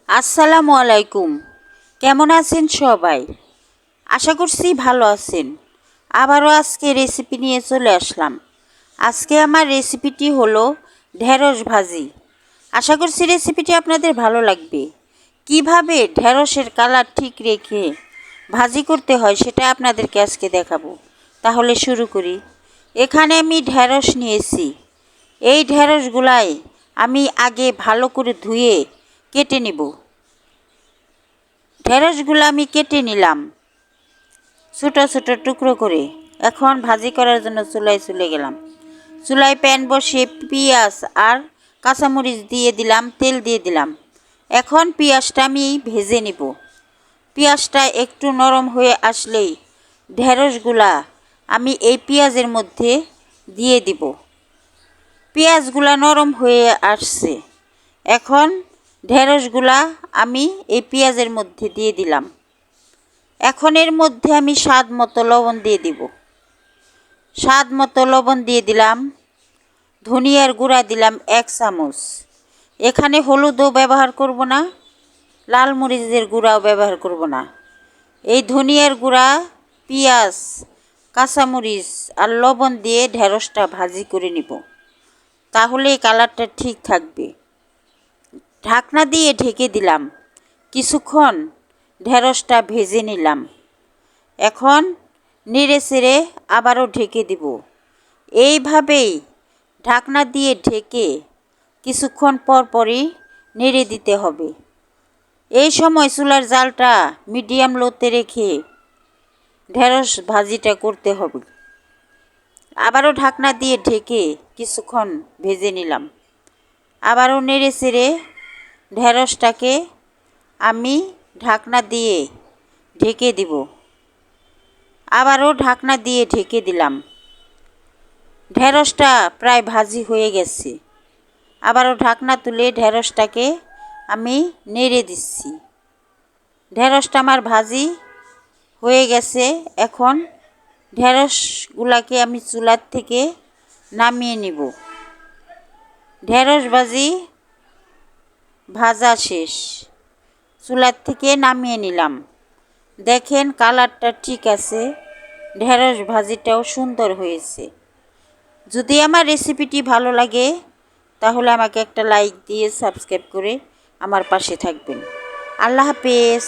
আসসালামু আলাইকুম। কেমন আছেন সবাই? আশা করছি ভালো আছেন। আবারও আজকে রেসিপি নিয়ে চলে আসলাম। আজকে আমার রেসিপিটি হলো ঢেঁড়স ভাজি। আশা করছি রেসিপিটি আপনাদের ভালো লাগবে। কিভাবে ঢেঁড়সের কালার ঠিক রেখে ভাজি করতে হয় সেটা আপনাদেরকে আজকে দেখাবো। তাহলে শুরু করি। এখানে আমি ঢেঁড়স নিয়েছি। এই ঢেঁড়সগুলাই আমি আগে ভালো করে ধুয়ে কেটে নেব। ঢেঁড়সগুলো আমি কেটে নিলাম ছোটো ছোটো টুকরো করে। এখন ভাজি করার জন্য চুলায় চলে গেলাম। চুলায় প্যান বসিয়ে পেঁয়াজ আর কাঁচামরিচ দিয়ে দিলাম, তেল দিয়ে দিলাম। এখন পেঁয়াজটা আমি ভেজে নিব। পেঁয়াজটা একটু নরম হয়ে আসলেই ঢেঁড়সগুলা আমি এই পেঁয়াজের মধ্যে দিয়ে দিব। পেঁয়াজগুলা নরম হয়ে আসছে। এখন ঢেঁড়সগুলা আমি এই পেঁয়াজের মধ্যে দিয়ে দিলাম। এখন এর মধ্যে আমি স্বাদ মতো লবণ দিয়ে দিব। স্বাদ মতো লবণ দিয়ে দিলাম। ধনিয়ার গুঁড়া দিলাম 1 চামচ। এখানে হলুদও ব্যবহার করব না, লাল মরিচের গুঁড়াও ব্যবহার করব না। এই ধনিয়ার গুঁড়া, পেঁয়াজ, কাঁচামরিচ আর লবণ দিয়ে ঢেঁড়সটা ভাজি করে নিব। তাহলে কালারটা ঠিক থাকবে। ঢাকনা দিয়ে ঢেকে দিলাম। কিছুক্ষণ ঢেঁড়সটা ভেজে নিলাম। এখন নেড়ে চেড়ে আবারও ঢেকে দিব। এইভাবেই ঢাকনা দিয়ে ঢেকে কিছুক্ষণ পর পরই নেড়ে দিতে হবে। এই সময় চুলার জালটা মিডিয়াম লোতে রেখে ঢেঁড়স ভাজিটা করতে হবে। আবারও ঢাকনা দিয়ে ঢেকে কিছুক্ষণ ভেজে নিলাম। আবারও নেড়ে চেড়ে ঢেঁড়সটাকে আমি ঢাকনা দিয়ে ঢেকে দিব। আবারও ঢাকনা দিয়ে ঢেকে দিলাম। ঢেঁড়সটা প্রায় ভাজি হয়ে গেছে। আবারও ঢাকনা তুলে ঢেঁড়সটাকে আমি নেড়ে দিচ্ছি। ঢেঁড়সটা আমার ভাজি হয়ে গেছে। এখন ঢেঁড়সগুলাকে আমি চুলার থেকে নামিয়ে নিব। ঢেঁড়স ভাজা শেষ। চুলার থেকে নামিয়ে নিলাম। দেখেন কালারটা ঠিক আছে। ঢেঁড়স ভাজিটাও সুন্দর হয়েছে। যদি আমার রেসিপিটি ভালো লাগে তাহলে আমাকে একটা লাইক দিয়ে সাবস্ক্রাইব করে আমার পাশে থাকবেন। আল্লাহ হাফেজ।